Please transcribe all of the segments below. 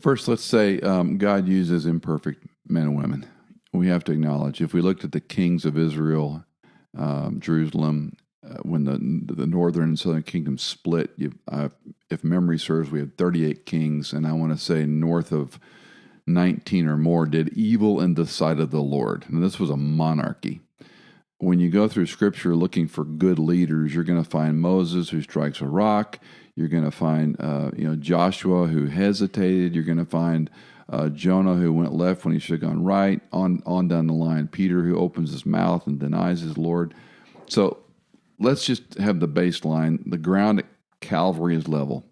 First, let's say God uses imperfect men and women. We have to acknowledge, if we looked at the kings of Israel, Jerusalem, when the northern and southern kingdom split, if memory serves, we had 38 kings, and I want to say north of 19 or more did evil in the sight of the Lord. And this was a monarchy. When you go through Scripture looking for good leaders, you're going to find Moses who strikes a rock. You're going to find Joshua who hesitated. You're going to find Jonah who went left when he should have gone right. On down the line, Peter who opens his mouth and denies his Lord. So let's just have the baseline. The ground at Calvary is level.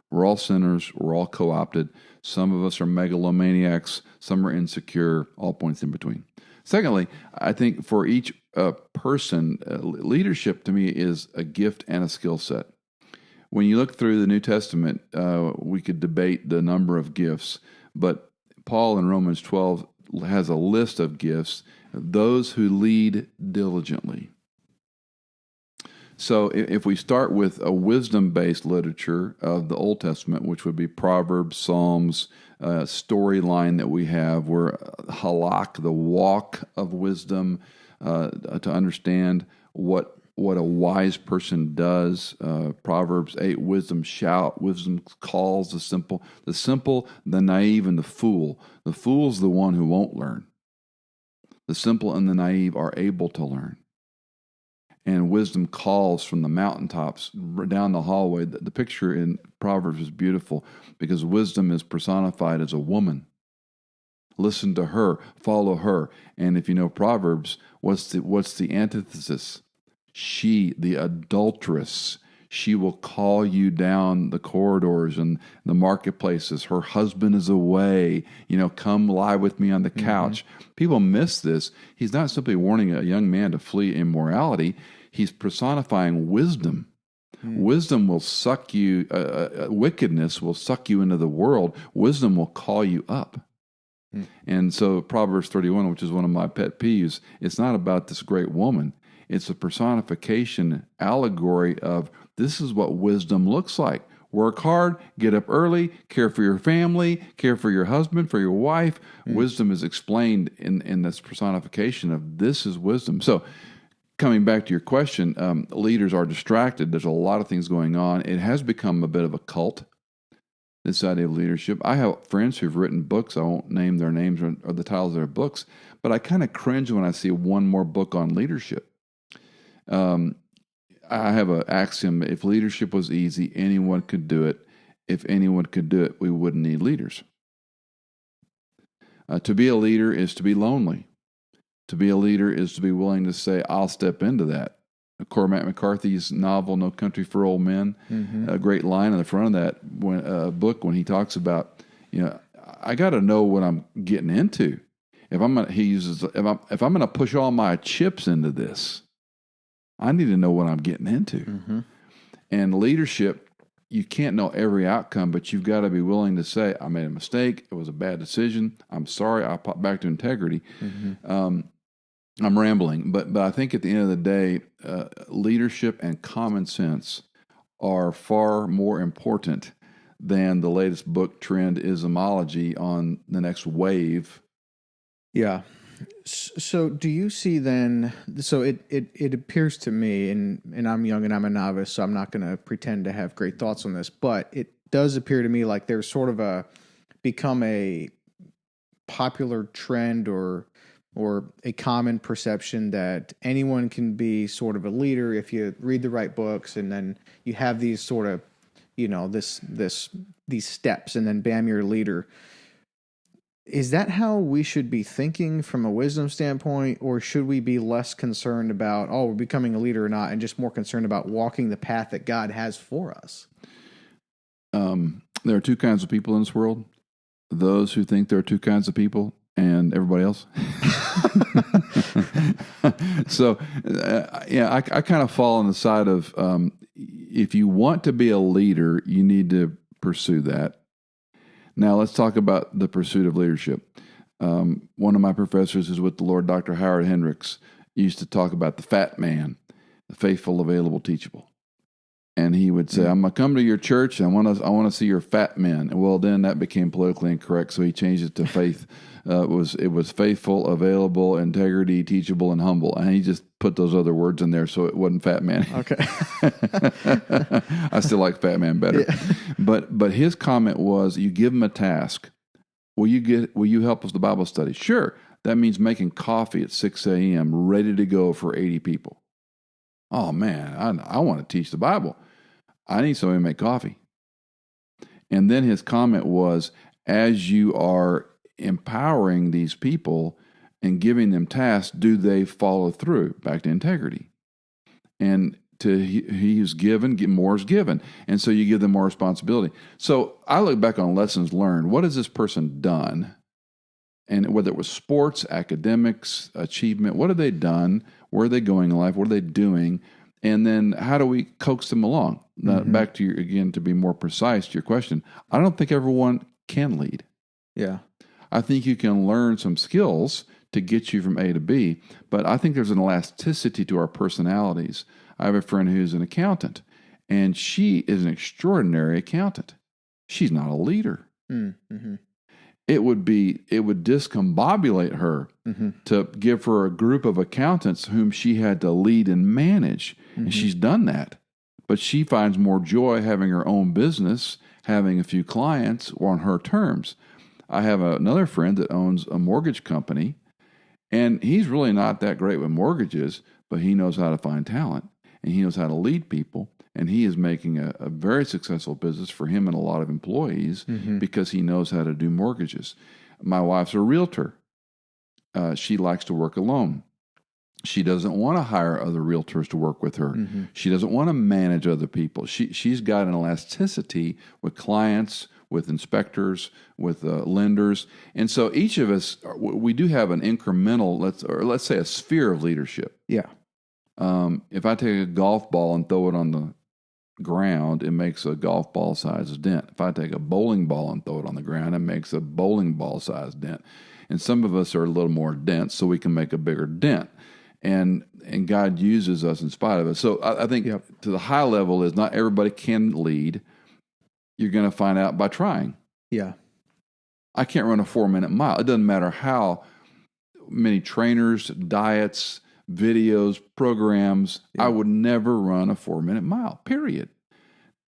We're all sinners. We're all co-opted. Some of us are megalomaniacs. Some are insecure. All points in between. Secondly, I think for each person, leadership to me is a gift and a skill set. When you look through the New Testament, we could debate the number of gifts, but Paul in Romans 12 has a list of gifts, those who lead diligently. So if we start with a wisdom-based literature of the Old Testament, which would be Proverbs, Psalms, storyline that we have, where halak, the walk of wisdom, to understand what a wise person does. Proverbs 8, wisdom shout, wisdom calls the simple, the naive, and the fool. The fool's the one who won't learn. The simple and the naive are able to learn. And wisdom calls from the mountaintops down the hallway. The picture in Proverbs is beautiful because wisdom is personified as a woman. Listen to her, follow her. And if you know Proverbs, what's the antithesis? She, the adulteress, she will call you down the corridors and the marketplaces. Her husband is away. Come lie with me on the couch. Mm-hmm. People miss this. He's not simply warning a young man to flee immorality. He's personifying wisdom. Mm. Wisdom will suck you, wickedness will suck you into the world. Wisdom will call you up. Mm. And so Proverbs 31, which is one of my pet peeves, it's not about this great woman. It's a personification, allegory of this is what wisdom looks like. Work hard, get up early, care for your family, care for your husband, for your wife. Mm. Wisdom is explained in this personification of this is wisdom. So coming back to your question, leaders are distracted. There's a lot of things going on. It has become a bit of a cult, this idea of leadership. I have friends who've written books. I won't name their names or the titles of their books, but I kind of cringe when I see one more book on leadership. I have an axiom: if leadership was easy, anyone could do it. If anyone could do it, we wouldn't need leaders. To be a leader is to be lonely. To be a leader is to be willing to say, I'll step into that. Cormac McCarthy's novel, No Country for Old Men, mm-hmm. a great line on the front of that book when he talks about, I got to know what I'm getting into. If I'm going to push all my chips into this, I need to know what I'm getting into. Mm-hmm. And leadership, you can't know every outcome, but you've got to be willing to say, I made a mistake. It was a bad decision. I'm sorry. I'll pop back to integrity. Mm-hmm. I'm rambling, but I think at the end of the day, leadership and common sense are far more important than the latest book trend ismology on the next wave. Yeah. So do you see then, so it appears to me, and I'm young and I'm a novice, so I'm not going to pretend to have great thoughts on this, but it does appear to me like there's sort of become a popular trend or a common perception that anyone can be sort of a leader if you read the right books, and then you have these sort of, these steps, and then bam, you're a leader. Is that how we should be thinking from a wisdom standpoint, or should we be less concerned about, we're becoming a leader or not, and just more concerned about walking the path that God has for us? There are two kinds of people in this world. Those who think there are two kinds of people and everybody else. So, I kind of fall on the side of if you want to be a leader, you need to pursue that. Now, let's talk about the pursuit of leadership. One of my professors is with the Lord, Dr. Howard Hendricks, used to talk about the fat man, the faithful, available, teachable. And he would say, I'm going to come to your church and I want to see your fat men. And well, then that became politically incorrect. So he changed it to faith. It was faithful, available, integrity, teachable, and humble. And he just put those other words in there so it wasn't fat man. Okay. I still like fat man better. Yeah. But his comment was, you give him a task. Will you help us with the Bible study? Sure. That means making coffee at 6 a.m. ready to go for 80 people. Oh, man, I want to teach the Bible. I need somebody to make coffee. And then his comment was, as you are empowering these people and giving them tasks, do they follow through? Back to integrity. And he who's given, more is given. And so you give them more responsibility. So I look back on lessons learned. What has this person done? And whether it was sports, academics, achievement, what have they done? Where are they going in life? What are they doing? And then how do we coax them along? Now, back to to be more precise to your question, I don't think everyone can lead. Yeah. I think you can learn some skills to get you from A to B, but I think there's an elasticity to our personalities. I have a friend who's an accountant, and she is an extraordinary accountant. She's not a leader. Mm-hmm. It would discombobulate her to give her a group of accountants whom she had to lead and manage. And she's done that. But she finds more joy having her own business, having a few clients on her terms. I have another friend that owns a mortgage company, and he's really not that great with mortgages, but he knows how to find talent, and he knows how to lead people. And he is making a very successful business for him and a lot of employees because he knows how to do mortgages. My wife's a realtor. She likes to work alone. She doesn't want to hire other realtors to work with her. She doesn't want to manage other people. She's got an elasticity with clients, with inspectors, with lenders. And so each of us, we do have an incremental, let's say a sphere of leadership. Yeah. If I take a golf ball and throw it on the ground, it makes a golf ball size dent. If I take a bowling ball and throw it on the ground, it makes a bowling ball size dent. And some of us are a little more dense, so we can make a bigger dent. And God uses us in spite of us. So I think to the high level is not everybody can lead. You're going to find out by trying. Yeah. I can't run a 4-minute mile. It doesn't matter how many trainers, diets, videos, programs. I would never run a 4-minute mile, period.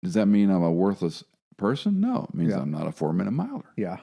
Does that mean I'm a worthless person? No, it means I'm not a 4-minute miler. Yeah.